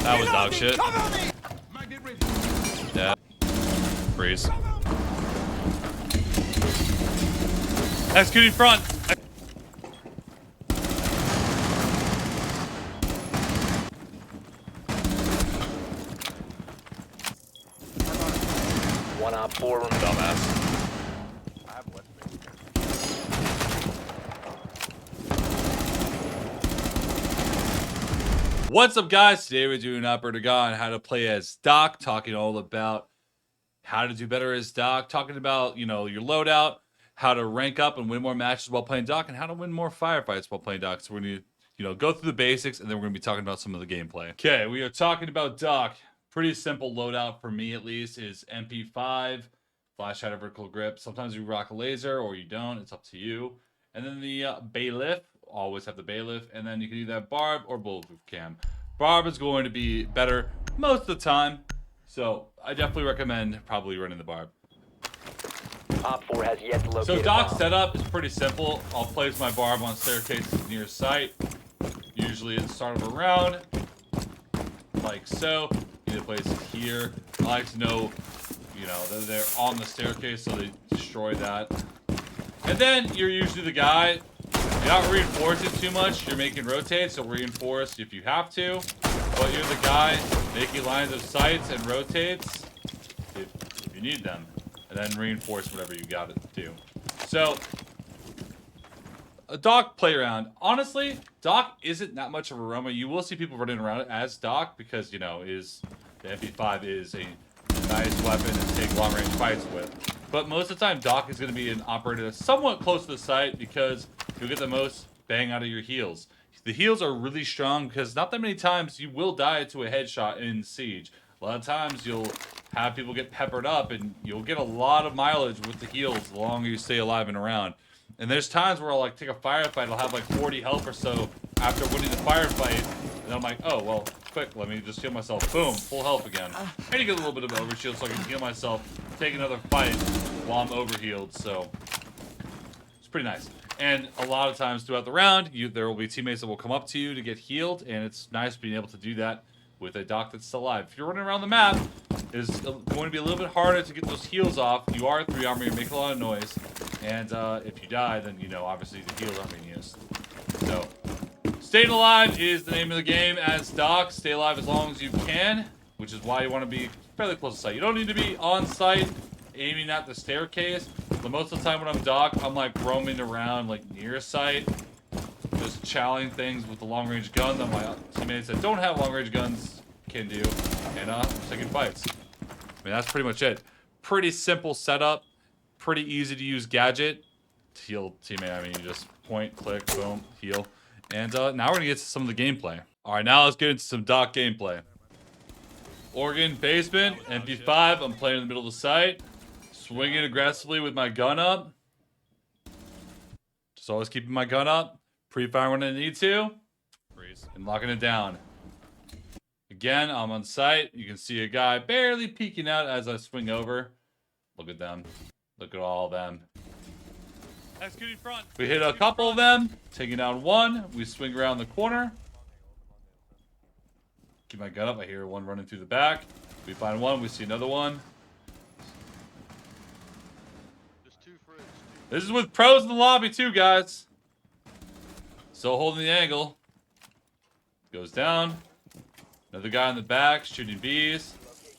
That was dog shit. Yeah. Freeze. Executing front. One op 4. Dumbass. What's up, guys? Today we're doing Operator Guy on how to play as Doc, talking all about how to do better as Doc, talking about, you know, your loadout, how to rank up and win more matches while playing Doc, and how to win more firefights while playing Doc. So we're going to, you know, go through the basics, and then we're going to be talking about some of the gameplay. Okay, we are talking about Doc. Pretty simple loadout for me, at least, is MP5, flash out of vertical grip. Sometimes you rock a laser, or you don't. It's up to you. And then the bailiff. Always have the bailiff, and then you can do that barb or bulletproof cam. Barb is going to be better most of the time, so I definitely recommend probably running the barb. Op 4 has yet to locate So a Doc's bomb. setup is pretty simple. I'll place my barb on staircases near sight, usually at the start of a round, like so. Either place it here. I like to know, you know, that they're on the staircase, so they destroy that. And then you're usually the guy. You're not reinforcing too much. You're making rotates, so reinforce if you have to. But you're the guy making lines of sights and rotates if you need them. And then reinforce whatever you got to do. So, a Doc play around. Honestly, Doc isn't that much of a Roma. You will see people running around as Doc because, you know, the MP5 is a nice weapon to take long range fights with. But most of the time, Doc is going to be an operator that's somewhat close to the site because you'll get the most bang out of your heals. The heals are really strong because not that many times you will die to a headshot in Siege. A lot of times you'll have people get peppered up and you'll get a lot of mileage with the heals the longer you stay alive and around. And there's times where I'll like take a firefight, I'll have like 40 health or so after winning the firefight, and I'm like, oh, well, quick, let me just heal myself. Boom, full health again. I need to get a little bit of overshield so I can heal myself, take another fight while I'm overhealed, so it's pretty nice. And a lot of times throughout the round, there will be teammates that will come up to you to get healed, and it's nice being able to do that with a Doc that's still alive. If you're running around the map, it's going to be a little bit harder to get those heals off. You are 3 armor, you make a lot of noise, and if you die, then, you know, obviously the heals aren't being used. So, staying alive is the name of the game as Doc. Stay alive as long as you can, which is why you want to be fairly close to site. You don't need to be on site aiming at the staircase, but most of the time when I'm Doc, I'm like roaming around like near site, just chowing things with the long range gun that my teammates that don't have long range guns can do, and taking fights. I mean, that's pretty much it. Pretty simple setup, pretty easy to use gadget to heal teammate. I mean, you just point, click, boom, heal. And now we're gonna get to some of the gameplay. All right, now let's get into some Doc gameplay. Oregon basement, MP5. I'm playing in the middle of the site. Swinging aggressively with my gun up. Just always keeping my gun up. Pre-fire when I need to. Freeze. And locking it down. Again, I'm on site. You can see a guy barely peeking out as I swing over. Look at them. Look at all of them. Executing front. We hit a couple of them. Taking down one. We swing around the corner. Keep my gun up. I hear one running through the back. We find one. We see another one. This is with pros in the lobby too, guys. Still holding the angle. Goes down. Another guy in the back shooting bees.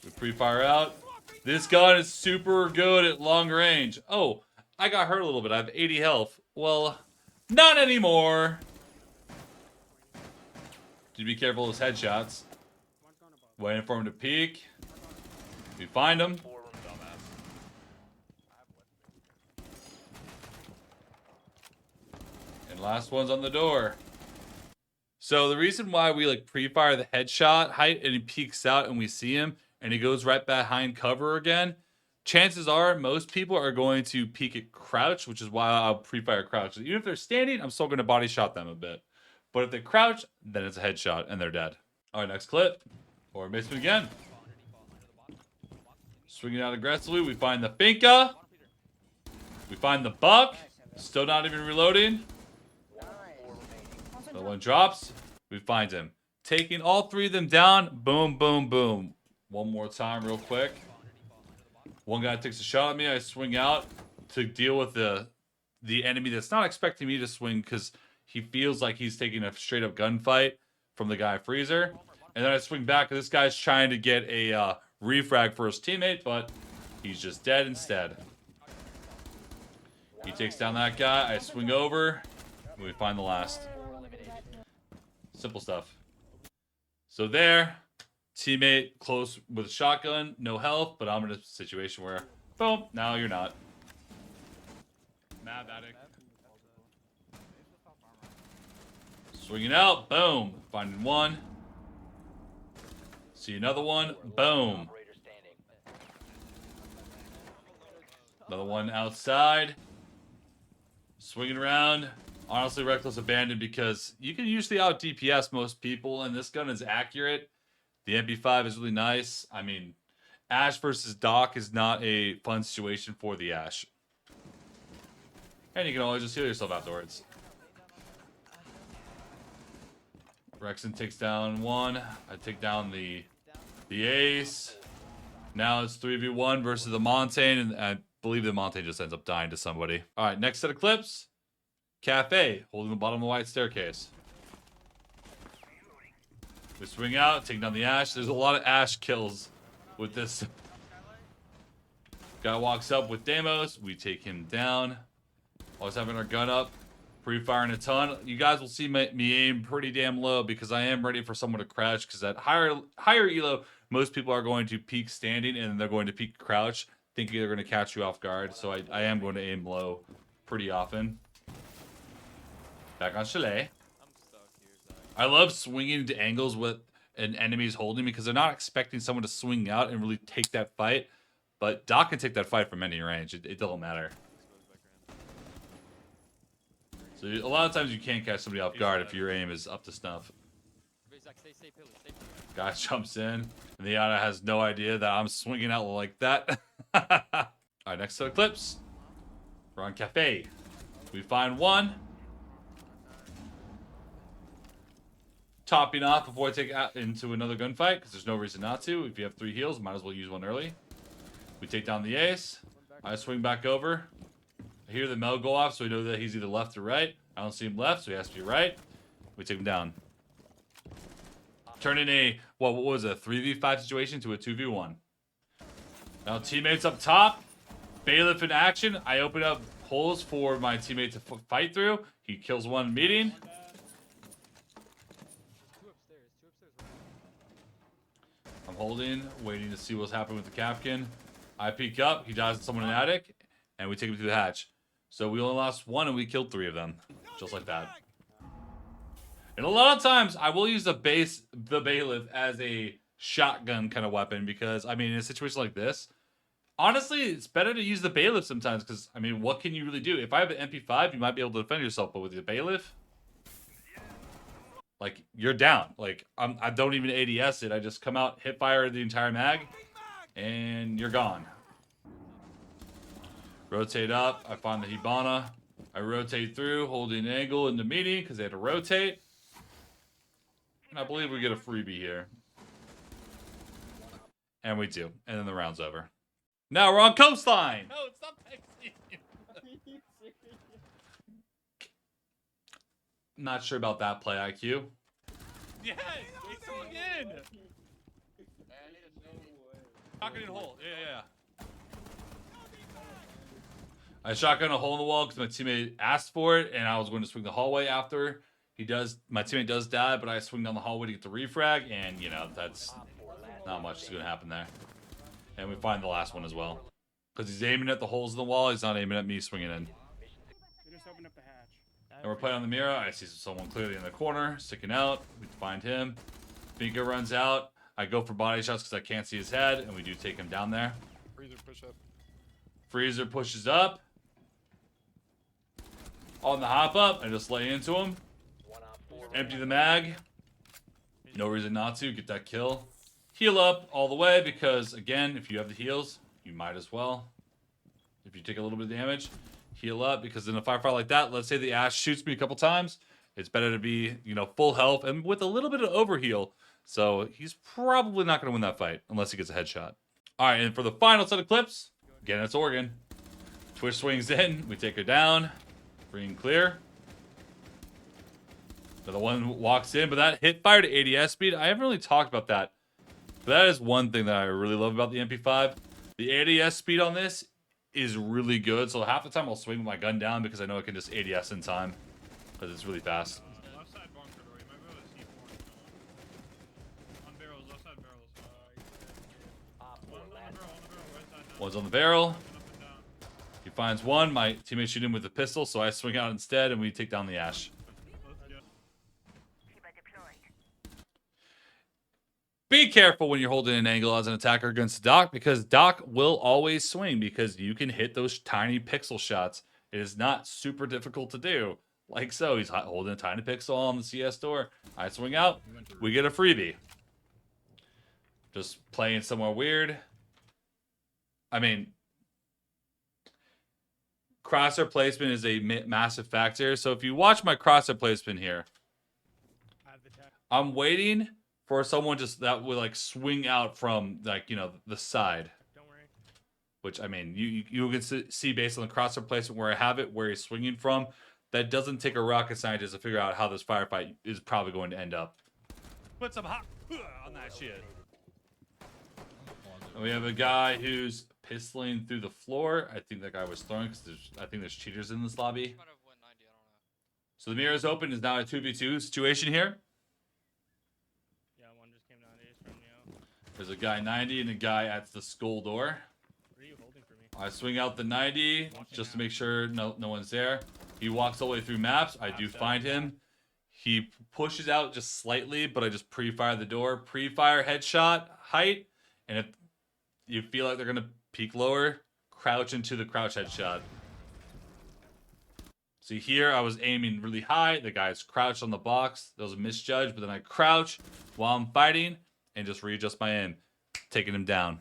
We pre-fire out. This gun is super good at long range. Oh, I got hurt a little bit. I have 80 health. Well, not anymore. Do be careful of those headshots. Waiting for him to peek. We find him. Last one's on the door. So the reason why we like pre-fire the headshot height and he peeks out and we see him and he goes right behind cover again, chances are most people are going to peek at crouch, which is why I'll pre-fire crouch. Even if they're standing, I'm still going to body shot them a bit. But if they crouch, then it's a headshot and they're dead. All right, next clip. Or basement again. Swinging out aggressively. We find the Finca. We find the Buck. Still not even reloading. The one drops. We find him. taking all 3 of them down. Boom, boom, boom. One more time real quick. One guy takes a shot at me. I swing out to deal with the enemy that's not expecting me to swing because he feels like he's taking a straight up gunfight from the guy Freezer. And then I swing back and this guy's trying to get a refrag for his teammate, but he's just dead instead. He takes down that guy. I swing over. And we find the last. Simple stuff. So there, teammate close with a shotgun, no health, but I'm in a situation where, boom, now you're not. Mad addict. Swinging out, boom. Finding one. See another one, boom. Another one outside. Swinging around. Honestly, reckless abandon because you can usually out DPS most people, and this gun is accurate. The MP5 is really nice. I mean, Ash versus Doc is not a fun situation for the Ash. And you can always just heal yourself afterwards. Rexon takes down one. I take down the ace. Now it's 3v1 versus the Montaigne, and I believe the Montaigne just ends up dying to somebody. All right, next set of clips. Cafe, holding the bottom of the white staircase. We swing out, take down the Ash. There's a lot of Ash kills with this. Guy walks up with Deimos. We take him down. Always having our gun up. Pre-firing a ton. You guys will see me aim pretty damn low because I am ready for someone to crouch, because at higher elo, most people are going to peek standing and they're going to peek crouch, thinking they're going to catch you off guard. So I am going to aim low pretty often. Back on Chalet. I love swinging into angles with an enemy's holding because they're not expecting someone to swing out and really take that fight. But Doc can take that fight from any range. It doesn't matter. So a lot of times you can't catch somebody off guard if your aim is up to snuff. Guy jumps in, and the Yana has no idea that I'm swinging out like that. Alright, next set of clips. We're on Cafe. We find one. Topping off before I take it out into another gunfight, because there's no reason not to. If you have 3 heals, might as well use one early. We take down the ace. I swing back over. I hear the Mel go off, so we know that he's either left or right. I don't see him left, so he has to be right. We take him down. Turn in a, what was it, a 3v5 situation to a 2v1. Now teammates up top. Bailiff in action. I open up holes for my teammate to fight through. He kills one meeting. I'm holding, waiting to see what's happening with the Capkin. I peek up. He dies to someone in the attic, and we take him through the hatch. So we only lost 1, and we killed 3 of them. Just like that. And a lot of times, I will use the Bailiff as a shotgun kind of weapon because, I mean, in a situation like this, honestly, it's better to use the Bailiff sometimes because, I mean, what can you really do? If I have an MP5, you might be able to defend yourself, but with the Bailiff, like, you're down. Like, I don't even ADS it. I just come out, hit fire the entire mag, and you're gone. Rotate up. I find the Hibana. I rotate through, holding an angle in the meeting because they had to rotate. And I believe we get a freebie here. And we do. And then the round's over. Now we're on Coastline. No, stop texting. Not sure about that play IQ. Yes! Wait so again! Shotgun in hole. Yeah. I shotgun a hole in the wall because my teammate asked for it, and I was going to swing the hallway after. My teammate does die, but I swing down the hallway to get the refrag, and, you know, that's not much is going to happen there. And we find the last one as well. Because he's aiming at the holes in the wall, he's not aiming at me swinging in. They just opened up the hatch. And we're playing on the mirror. I see someone clearly in the corner, sticking out. We find him. Bingo runs out. I go for body shots because I can't see his head, and we do take him down there. Freezer push up. Freezer pushes up. On the hop up, I just lay into him. Empty the mag. No reason not to. Get that kill. Heal up all the way because, again, if you have the heals, you might as well. If you take a little bit of damage, heal up because in a firefight like that, let's say the Ash shoots me a couple times It's better to be, you know, full health and with a little bit of overheal. So he's probably not going to win that fight unless he gets a headshot. All right, and for the final set of clips, again, it's Oregon. Twitch swings in. We take her down. Free and clear. Another one walks in, but that hit fire to ADS speed. I haven't really talked about that. But that is one thing that I really love about the MP5. The ADS speed on this is really good. So half the time I'll swing my gun down because I know I can just ADS in time. Because it's really fast. Left side bunker door. You might be able to see four. On barrels, left side barrels. One on the barrel, right side now. One's on the barrel. Up and down. He finds one. My teammate shoot him with a pistol, so I swing out instead, and we take down the Ash. Let's go. Be careful when you're holding an angle as an attacker against Doc, because Doc will always swing because you can hit those tiny pixel shots. It is not super difficult to do. Like so, he's holding a tiny pixel on the CS door. I swing out, we get a freebie. Just playing somewhere weird. I mean, crosshair placement is a massive factor. So if you watch my crosshair placement here, I'm waiting for someone just that would like swing out from like, you know, the side. Don't worry. Which, I mean, you can see based on the crosshair placement where I have it, where he's swinging from. That doesn't take a rocket scientist to figure out how this firefight is probably going to end up. Put some hot on that shit. And we have a guy who's pistoling through the floor. I think that guy was throwing because I think there's cheaters in this lobby. So the mirror is open. Is now a 2v2 situation here. Yeah, one just came down ace from you. There's a guy 90 and a guy at the skull door. What are you holding for me? I swing out the 90 just to make sure no one's there. He walks all the way through maps. I do find him. He pushes out just slightly, but I just pre-fire the door. Pre-fire headshot height. And if you feel like they're going to peek lower, crouch into the crouch headshot. See here, I was aiming really high. The guy's crouched on the box. That was a misjudge, but then I crouch while I'm fighting and just readjust my aim, taking him down.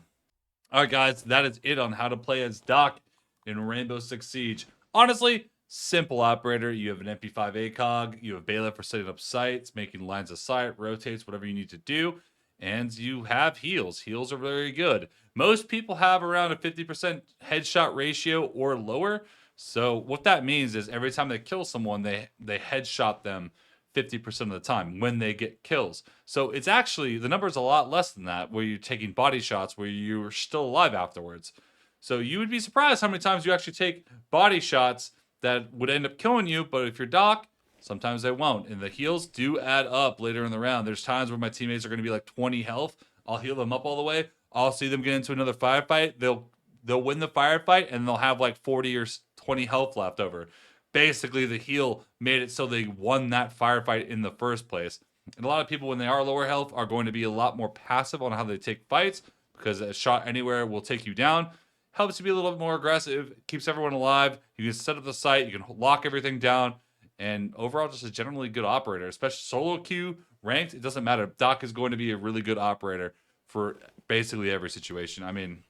All right, guys, that is it on how to play as Doc in Rainbow Six Siege. Honestly, simple operator. You have an MP5 ACOG. You have Bailiff for setting up sights, making lines of sight, rotates, whatever you need to do. And you have heals. Heals are very good. Most people have around a 50% headshot ratio or lower. So what that means is every time they kill someone, they headshot them 50% of the time when they get kills. So it's actually, the number is a lot less than that, where you're taking body shots where you're still alive afterwards. So you would be surprised how many times you actually take body shots that would end up killing you, but if you're Doc, sometimes they won't. And the heals do add up later in the round. There's times where my teammates are going to be like 20 health. I'll heal them up all the way. I'll see them get into another firefight. They'll win the firefight, and they'll have like 40 or 20 health left over. Basically, the heal made it so they won that firefight in the first place. And a lot of people, when they are lower health, are going to be a lot more passive on how they take fights, because a shot anywhere will take you down. Helps you be a little bit more aggressive, keeps everyone alive. You can set up the site, you can lock everything down, and overall just a generally good operator, especially solo queue, ranked, it doesn't matter. Doc is going to be a really good operator for basically every situation. I mean,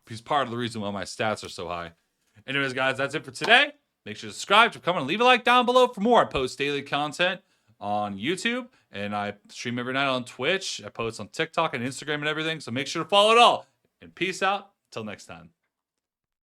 he's part of the reason why my stats are so high. Anyways, guys, that's it for today. Make sure to subscribe, to comment, and leave a like down below for more. I post daily content on YouTube, and I stream every night on Twitch. I post on TikTok and Instagram and everything, so make sure to follow it all. And peace out. Till next time.